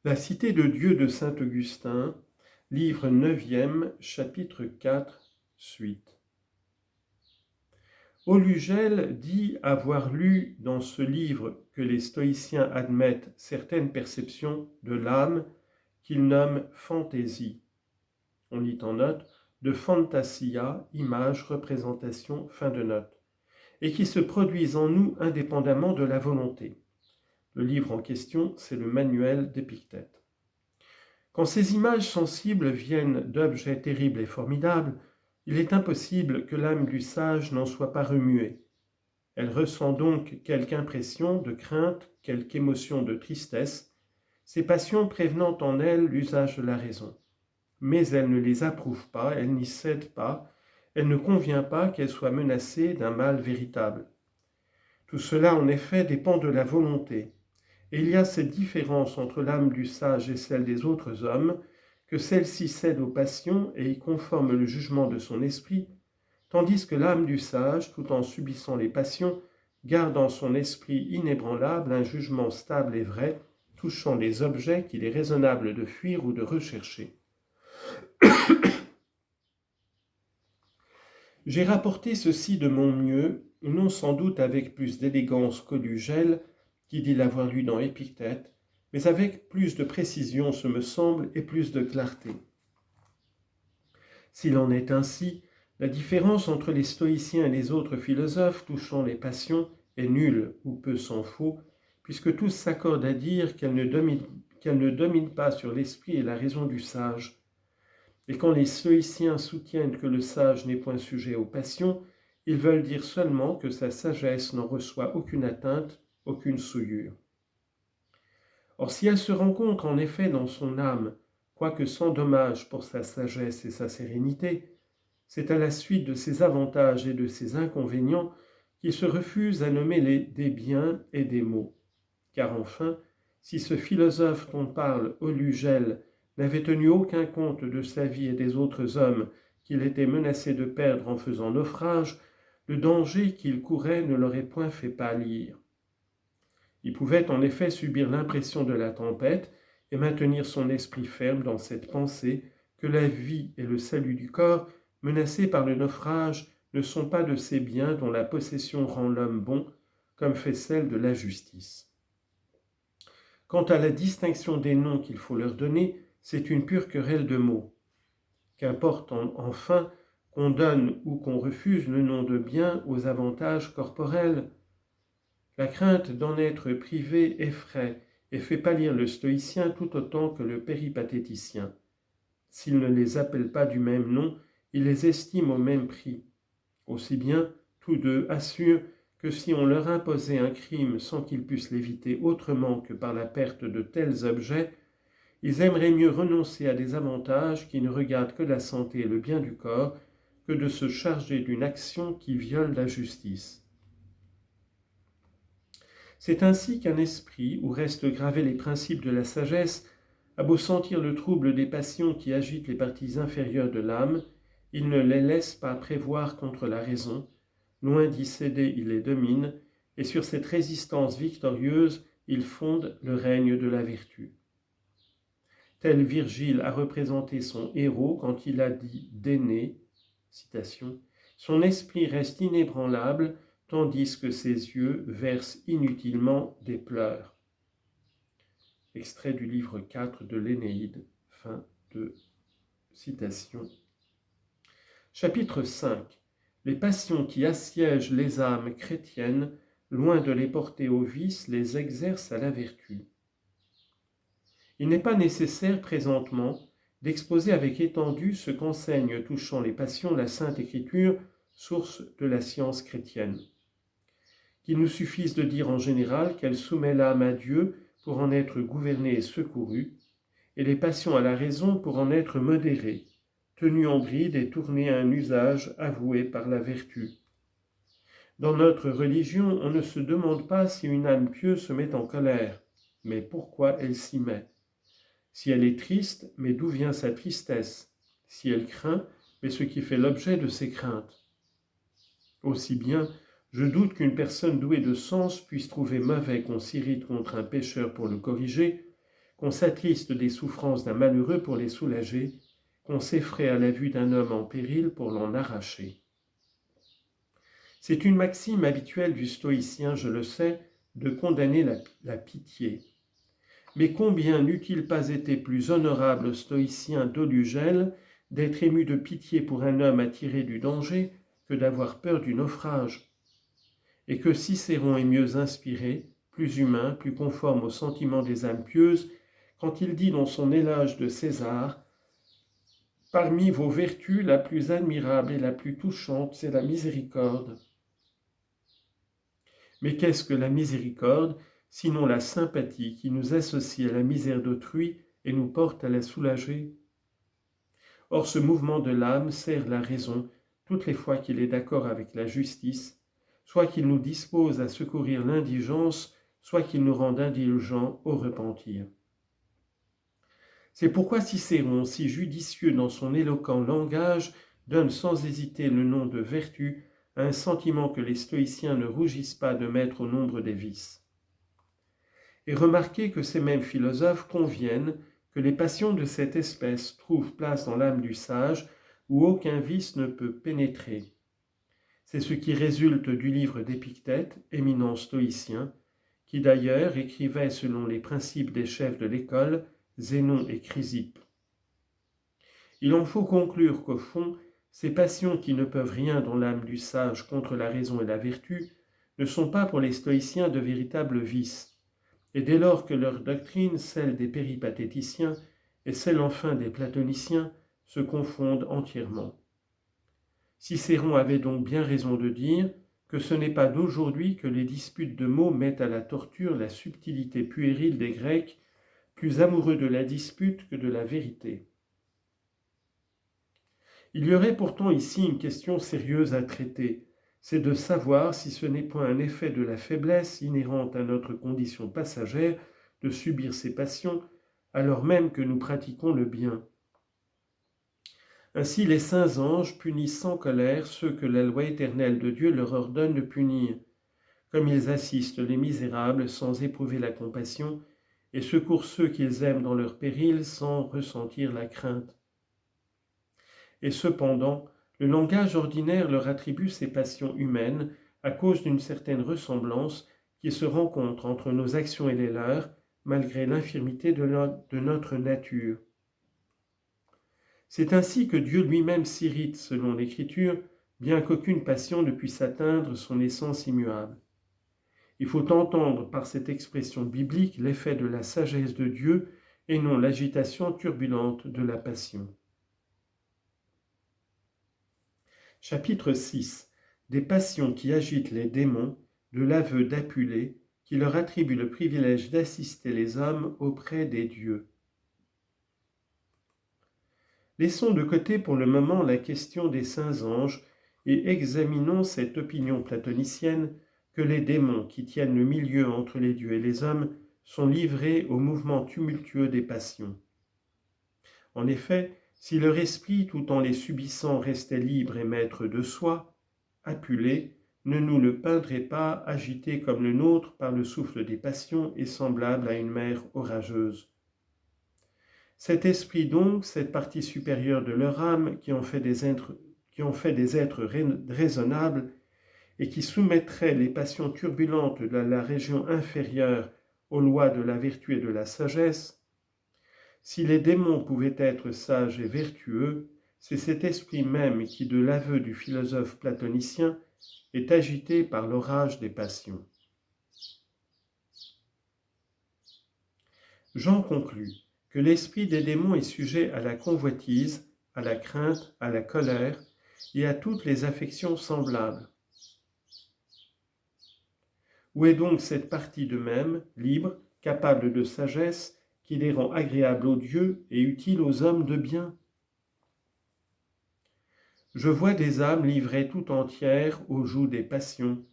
La Cité de Dieu de saint Augustin, livre 9e, chapitre 4, suite. Aulugel dit avoir lu dans ce livre que les stoïciens admettent certaines perceptions de l'âme qu'ils nomment fantaisie. On lit en note de fantasia, image, représentation, fin de note, et qui se produisent en nous indépendamment de la volonté. Le livre en question, c'est le manuel d'Épictète. Quand ces images sensibles viennent d'objets terribles et formidables, il est impossible que l'âme du sage n'en soit pas remuée. Elle ressent donc quelque impression de crainte, quelque émotion de tristesse, ces passions prévenant en elle l'usage de la raison. Mais elle ne les approuve pas, elle n'y cède pas, elle ne convient pas qu'elle soit menacée d'un mal véritable. Tout cela, en effet, dépend de la volonté. Et il y a cette différence entre l'âme du sage et celle des autres hommes, que celle-ci cède aux passions et y conforme le jugement de son esprit, tandis que l'âme du sage, tout en subissant les passions, garde en son esprit inébranlable un jugement stable et vrai, touchant les objets qu'il est raisonnable de fuir ou de rechercher. J'ai rapporté ceci de mon mieux, non sans doute avec plus d'élégance qu'Aulugel, qui dit l'avoir lu dans Épictète, mais avec plus de précision, ce me semble, et plus de clarté. S'il en est ainsi, la différence entre les stoïciens et les autres philosophes touchant les passions est nulle, ou peu s'en faut, puisque tous s'accordent à dire qu'elles ne dominent pas sur l'esprit et la raison du sage. Et quand les stoïciens soutiennent que le sage n'est point sujet aux passions, ils veulent dire seulement que sa sagesse n'en reçoit aucune atteinte, aucune souillure. Or, si elle se rencontre en effet dans son âme, quoique sans dommage pour sa sagesse et sa sérénité, c'est à la suite de ses avantages et de ses inconvénients qu'il se refuse à nommer des biens et des maux. Car enfin, si ce philosophe dont parle Aulugel n'avait tenu aucun compte de sa vie et des autres hommes qu'il était menacé de perdre en faisant naufrage, le danger qu'il courait ne l'aurait point fait pâlir. Il pouvait en effet subir l'impression de la tempête et maintenir son esprit ferme dans cette pensée que la vie et le salut du corps, menacés par le naufrage, ne sont pas de ces biens dont la possession rend l'homme bon, comme fait celle de la justice. Quant à la distinction des noms qu'il faut leur donner, c'est une pure querelle de mots. Qu'importe enfin qu'on donne ou qu'on refuse le nom de bien aux avantages corporels. La crainte d'en être privé effraie et fait pâlir le stoïcien tout autant que le péripatéticien. S'il ne les appelle pas du même nom, il les estime au même prix. Aussi bien, tous deux assurent que si on leur imposait un crime sans qu'ils puissent l'éviter autrement que par la perte de tels objets, ils aimeraient mieux renoncer à des avantages qui ne regardent que la santé et le bien du corps que de se charger d'une action qui viole la justice. C'est ainsi qu'un esprit, où restent gravés les principes de la sagesse, a beau sentir le trouble des passions qui agitent les parties inférieures de l'âme, il ne les laisse pas prévoir contre la raison, loin d'y céder, il les domine, et sur cette résistance victorieuse, il fonde le règne de la vertu. Tel Virgile a représenté son héros quand il a dit d'Énée, citation, « Son esprit reste inébranlable, tandis que ses yeux versent inutilement des pleurs. » Extrait du livre 4 de l'Énéide, fin de citation. Chapitre 5. Les passions qui assiègent les âmes chrétiennes, loin de les porter au vice, les exercent à la vertu. Il n'est pas nécessaire présentement d'exposer avec étendue ce qu'enseigne touchant les passions la Sainte Écriture, source de la science chrétienne. Qu'il nous suffise de dire en général qu'elle soumet l'âme à Dieu pour en être gouvernée et secourue, et les passions à la raison pour en être modérées, tenues en bride et tournées à un usage avoué par la vertu. Dans notre religion, on ne se demande pas si une âme pieuse se met en colère, mais pourquoi elle s'y met. Si elle est triste, mais d'où vient sa tristesse? Si elle craint, mais ce qui fait l'objet de ses craintes. Aussi bien, je doute qu'une personne douée de sens puisse trouver mauvais qu'on s'irrite contre un pécheur pour le corriger, qu'on s'attriste des souffrances d'un malheureux pour les soulager, qu'on s'effraie à la vue d'un homme en péril pour l'en arracher. C'est une maxime habituelle du stoïcien, je le sais, de condamner la pitié. Mais combien n'eût-il pas été plus honorable au stoïcien Dolugel d'être ému de pitié pour un homme attiré du danger que d'avoir peur du naufrage? Et que Cicéron est mieux inspiré, plus humain, plus conforme aux sentiments des âmes pieuses, quand il dit dans son éloge de César « Parmi vos vertus, la plus admirable et la plus touchante, c'est la miséricorde. » Mais qu'est-ce que la miséricorde, sinon la sympathie qui nous associe à la misère d'autrui et nous porte à la soulager? Or, ce mouvement de l'âme sert la raison toutes les fois qu'il est d'accord avec la justice, soit qu'il nous dispose à secourir l'indigence, soit qu'il nous rende indulgents au repentir. C'est pourquoi Cicéron, si judicieux dans son éloquent langage, donne sans hésiter le nom de vertu à un sentiment que les stoïciens ne rougissent pas de mettre au nombre des vices. Et remarquez que ces mêmes philosophes conviennent que les passions de cette espèce trouvent place dans l'âme du sage où aucun vice ne peut pénétrer. C'est ce qui résulte du livre d'Épictète, éminent stoïcien, qui d'ailleurs écrivait selon les principes des chefs de l'école, Zénon et Chrysippe. Il en faut conclure qu'au fond, ces passions qui ne peuvent rien dans l'âme du sage contre la raison et la vertu ne sont pas pour les stoïciens de véritables vices, et dès lors que leur doctrine, celle des péripatéticiens et celle enfin des platoniciens, se confondent entièrement. Cicéron avait donc bien raison de dire que ce n'est pas d'aujourd'hui que les disputes de mots mettent à la torture la subtilité puérile des Grecs, plus amoureux de la dispute que de la vérité. Il y aurait pourtant ici une question sérieuse à traiter, c'est de savoir si ce n'est point un effet de la faiblesse inhérente à notre condition passagère de subir ces passions, alors même que nous pratiquons le bien. Ainsi les saints anges punissent sans colère ceux que la loi éternelle de Dieu leur ordonne de punir, comme ils assistent les misérables sans éprouver la compassion et secourent ceux qu'ils aiment dans leur péril sans ressentir la crainte. Et cependant, le langage ordinaire leur attribue ces passions humaines à cause d'une certaine ressemblance qui se rencontre entre nos actions et les leurs, malgré l'infirmité de notre nature. C'est ainsi que Dieu lui-même s'irrite, selon l'Écriture, bien qu'aucune passion ne puisse atteindre son essence immuable. Il faut entendre par cette expression biblique l'effet de la sagesse de Dieu et non l'agitation turbulente de la passion. Chapitre 6. Des passions qui agitent les démons, de l'aveu d'Apulée, qui leur attribue le privilège d'assister les hommes auprès des dieux. Laissons de côté pour le moment la question des saints anges et examinons cette opinion platonicienne que les démons qui tiennent le milieu entre les dieux et les hommes sont livrés au mouvement tumultueux des passions. En effet, si leur esprit, tout en les subissant, restait libre et maître de soi, Apulée ne nous le peindrait pas agité comme le nôtre par le souffle des passions et semblable à une mer orageuse. Cet esprit donc, cette partie supérieure de leur âme qui en fait des êtres raisonnables et qui soumettrait les passions turbulentes de la région inférieure aux lois de la vertu et de la sagesse, si les démons pouvaient être sages et vertueux, c'est cet esprit même qui, de l'aveu du philosophe platonicien, est agité par l'orage des passions. J'en conclus que l'esprit des démons est sujet à la convoitise, à la crainte, à la colère et à toutes les affections semblables. Où est donc cette partie d'eux-mêmes, libre, capable de sagesse, qui les rend agréables aux dieux et utiles aux hommes de bien? Je vois des âmes livrées tout entières au joug des passions,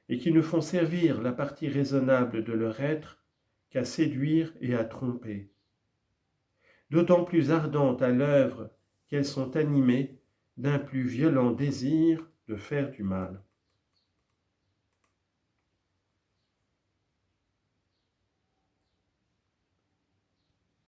et qui ne font servir la partie raisonnable de leur être qu'à séduire et à tromper. D'autant plus ardentes à l'œuvre qu'elles sont animées d'un plus violent désir de faire du mal.